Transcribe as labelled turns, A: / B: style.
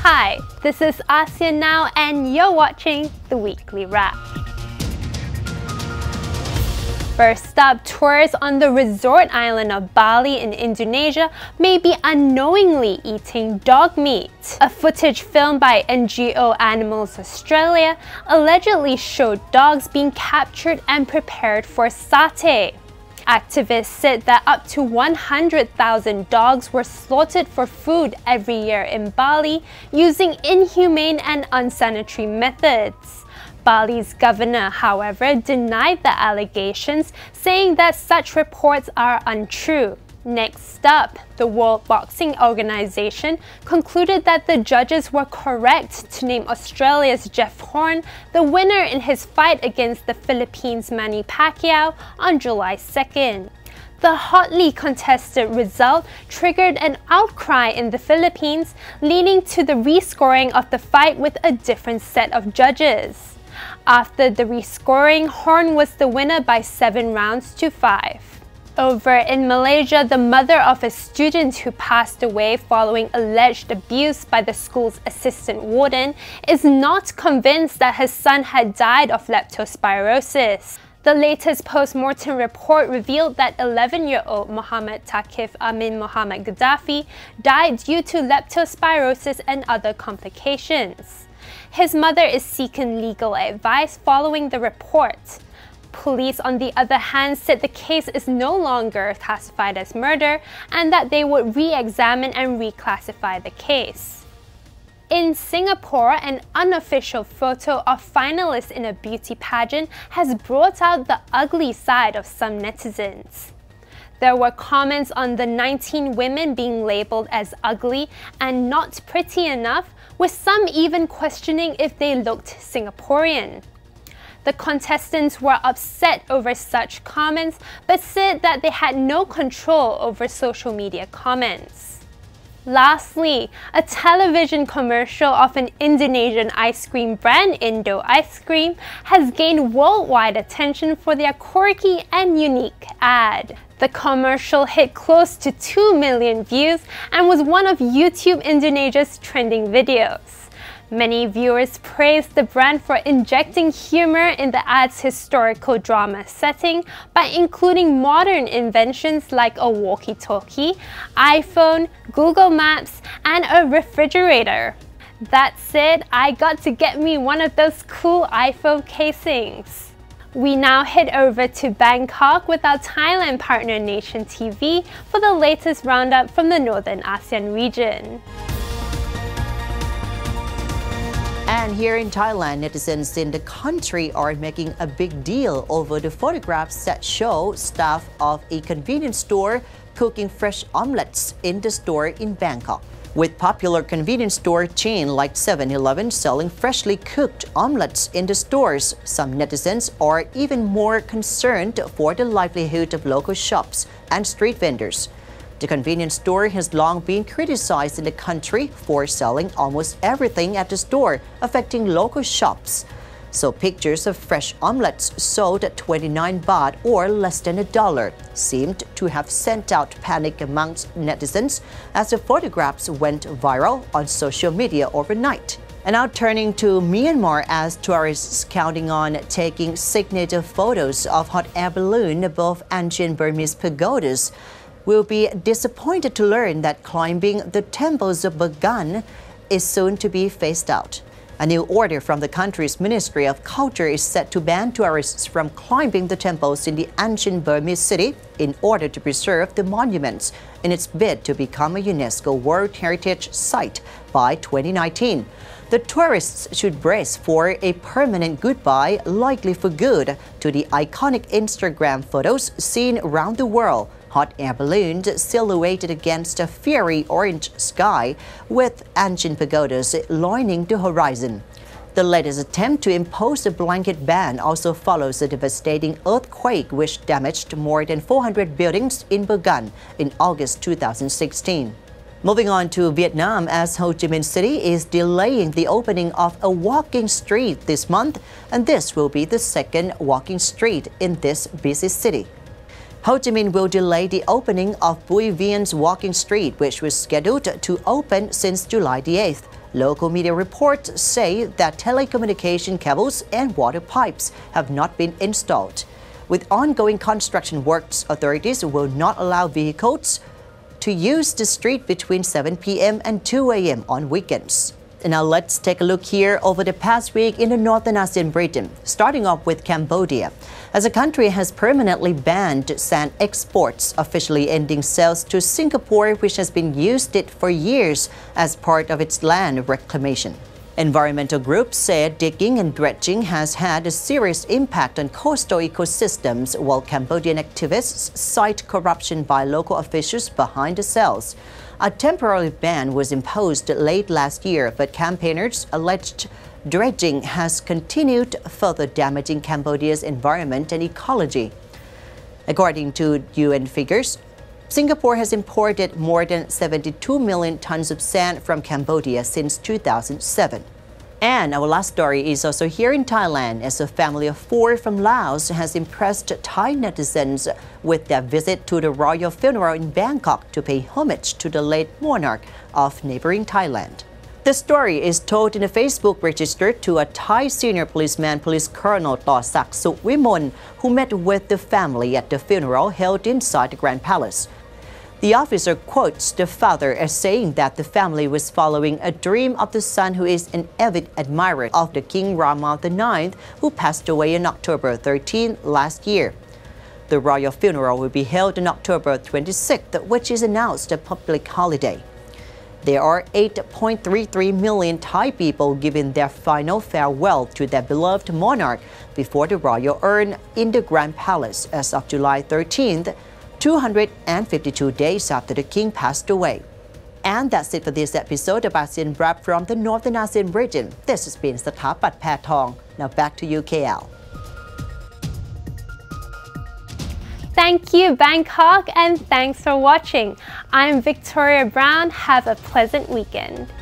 A: Hi, this is Asean now and you're watching the Weekly Wrap. First up, tourists on the resort island of Bali in Indonesia may be unknowingly eating dog meat. A footage filmed by NGO Animals Australia allegedly showed dogs being captured and prepared for satay. Activists said that up to 100,000 dogs were slaughtered for food every year in Bali using inhumane and unsanitary methods. Bali's governor, however, denied the allegations, saying that such reports are untrue. Next up, the World Boxing Organization concluded that the judges were correct to name Australia's Jeff Horn the winner in his fight against the Philippines' Manny Pacquiao on July 2nd. The hotly contested result triggered an outcry in the Philippines, leading to the rescoring of the fight with a different set of judges. After the rescoring, Horn was the winner by 7 rounds to 5. Over in Malaysia, the mother of a student who passed away following alleged abuse by the school's assistant warden is not convinced that her son had died of leptospirosis. The latest post-mortem report revealed that 11-year-old Mohammed Takif Amin Mohammed Gaddafi died due to leptospirosis and other complications. His mother is seeking legal advice following the report. Police, on the other hand, said the case is no longer classified as murder and that they would re-examine and reclassify the case. In Singapore, an unofficial photo of finalists in a beauty pageant has brought out the ugly side of some netizens. There were comments on the 19 women being labeled as ugly and not pretty enough, with some even questioning if they looked Singaporean. The contestants were upset over such comments, but said that they had no control over social media comments. Lastly, a television commercial of an Indonesian ice cream brand, Indo Ice Cream, has gained worldwide attention for their quirky and unique ad. The commercial hit close to 2 million views and was one of YouTube Indonesia's trending videos. Many viewers praised the brand for injecting humor in the ad's historical drama setting by including modern inventions like a walkie-talkie, iPhone, Google Maps, and a refrigerator. That said, I got to get me one of those cool iPhone casings. We now head over to Bangkok with our Thailand partner Nation TV for the latest roundup from the Northern ASEAN region.
B: And here in Thailand, netizens in the country are making a big deal over the photographs that show staff of a convenience store cooking fresh omelets in the store in Bangkok. With popular convenience store chain like 7-Eleven selling freshly cooked omelets in the stores, some netizens are even more concerned for the livelihood of local shops and street vendors. The convenience store has long been criticized in the country for selling almost everything at the store, affecting local shops. So pictures of fresh omelets sold at 29 baht or less than $1 seemed to have sent out panic amongst netizens as the photographs went viral on social media overnight. And now turning to Myanmar, as tourists counting on taking signature photos of hot air balloon above ancient Burmese pagodas will be disappointed to learn that climbing the temples of Bagan is soon to be phased out. A new order from the country's Ministry of Culture is set to ban tourists from climbing the temples in the ancient Burmese city in order to preserve the monuments in its bid to become a UNESCO World Heritage Site by 2019. The tourists should brace for a permanent goodbye, likely for good, to the iconic Instagram photos seen around the world. Hot air balloons silhouetted against a fiery orange sky with ancient pagodas lining the horizon. The latest attempt to impose a blanket ban also follows a devastating earthquake which damaged more than 400 buildings in Bagan in August 2016. Moving on to Vietnam, as Ho Chi Minh City is delaying the opening of a walking street this month, and this will be the second walking street in this busy city. Ho Chi Minh will delay the opening of Bui Vien's walking street, which was scheduled to open since July the 8th, Local media reports say that telecommunication cables and water pipes have not been installed. With ongoing construction works, authorities will not allow vehicles to use the street between 7 p.m. and 2 a.m. on weekends. And now let's take a look here over the past week in the Northern ASEAN region, starting off with Cambodia. As the country has permanently banned sand exports, officially ending sales to Singapore, which has been used it for years as part of its land reclamation. Environmental groups said digging and dredging has had a serious impact on coastal ecosystems, while Cambodian activists cite corruption by local officials behind the sales. A temporary ban was imposed late last year, but campaigners alleged dredging has continued, further damaging Cambodia's environment and ecology. According to UN figures, Singapore has imported more than 72 million tons of sand from Cambodia since 2007. And our last story is also here in Thailand, as a family of 4 from Laos has impressed Thai netizens with their visit to the royal funeral in Bangkok to pay homage to the late monarch of neighboring Thailand. The story is told in a Facebook registered to a Thai senior policeman, Police Colonel Torsak Sukwimon, who met with the family at the funeral held inside the Grand Palace. The officer quotes the father as saying that the family was following a dream of the son who is an avid admirer of the King Rama IX, who passed away on October 13 last year. The royal funeral will be held on October 26th, which is announced a public holiday. There are 8.33 million Thai people giving their final farewell to their beloved monarch before the royal urn in the Grand Palace as of July 13th, 252 days after the king passed away. And that's it for this episode of ASEAN Wrap from the Northern ASEAN region. This has been Satapat Patong. Now back to you, KL.
A: Thank you, Bangkok, and thanks for watching. I'm Victoria Brown. Have a pleasant weekend.